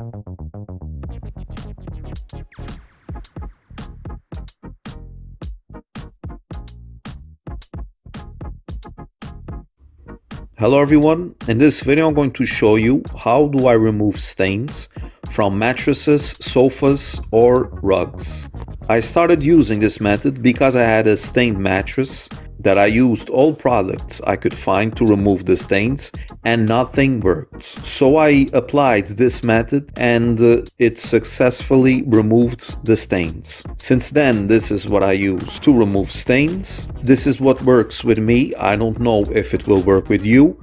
Hello everyone, in this video I'm going to show you how do I remove stains from mattresses, sofas or rugs. I started using this method because I had a stained mattress that I used all products I could find to remove the stains and nothing worked. So I applied this method and it successfully removed the stains. Since then, this is what I use to remove stains. This is what works with me. I don't know if it will work with you.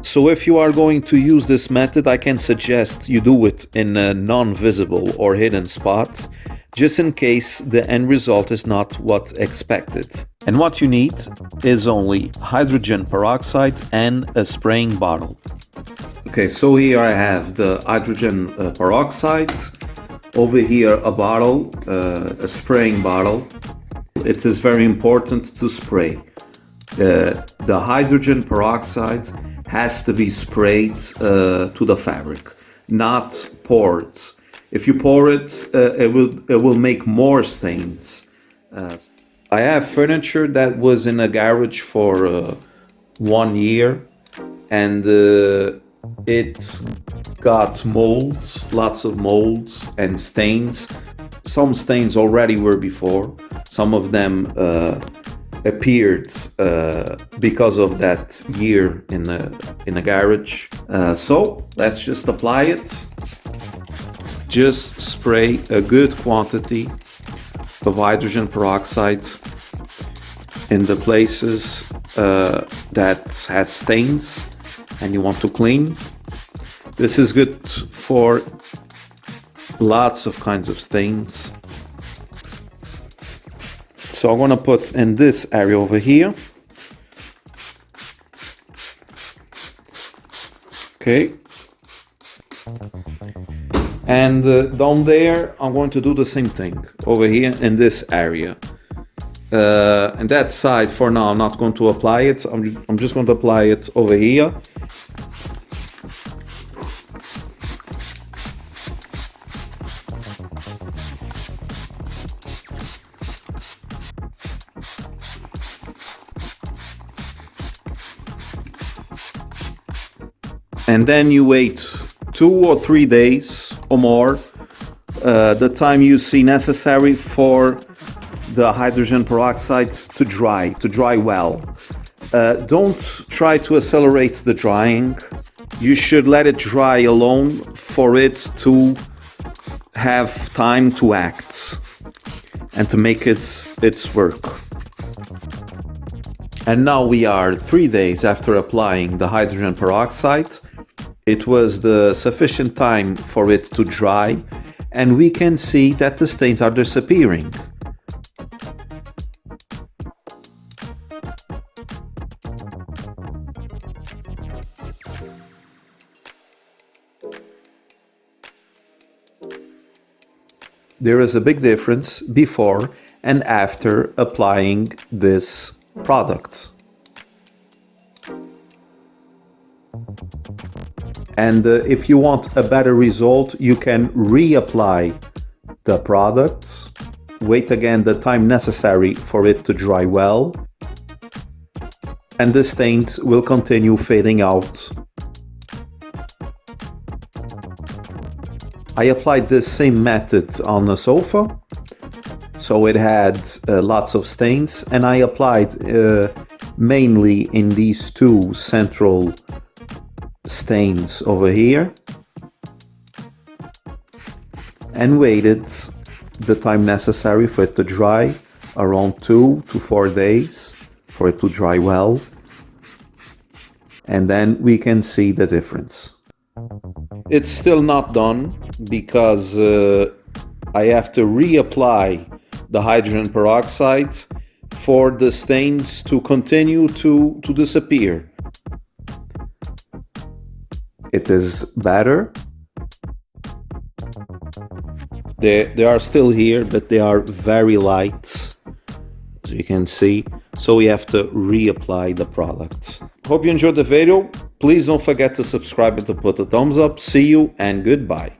So if you are going to use this method, I can suggest you do it in a non-visible or hidden spot, just in case the end result is not what expected. And what you need is only hydrogen peroxide and a spraying bottle. Okay, so here I have the hydrogen peroxide, over here a bottle, a spraying bottle. It is very important to spray. The hydrogen peroxide has to be sprayed to the fabric, not poured. If you pour it, it will make more stains. I have furniture that was in a garage for 1 year, and it got molds, lots of molds and stains. Some stains already were before. Some of them appeared because of that year in a garage. So let's just apply it. Just spray a good quantity of hydrogen peroxide in the places that has stains and you want to clean. This is good for lots of kinds of stains. So I'm going to put in this area over here. Okay. And down there, I'm going to do the same thing over here in this area. And that side, for now, I'm not going to apply it. I'm just going to apply it over here. And then you wait 2 or 3 days or more, the time you see necessary for the hydrogen peroxide to dry well. Don't try to accelerate the drying. You should let it dry alone for it to have time to act and to make its work. And now we are 3 days after applying the hydrogen peroxide. It was the sufficient time for it to dry, and we can see that the stains are disappearing. There is a big difference before and after applying this product. And if you want a better result, you can reapply the product, wait again the time necessary for it to dry well, and the stains will continue fading out. I applied this same method on a sofa, so it had lots of stains, and I applied mainly in these two central stains over here, and waited the time necessary for it to dry, around 2 to 4 days for it to dry well, and then we can see the difference. It's still not done because I have to reapply the hydrogen peroxide for the stains to continue to disappear. It is better. They are still here, but they are very light, as you can see. So we have to reapply the product. Hope you enjoyed the video. Please don't forget to subscribe and to put a thumbs up. See you and goodbye.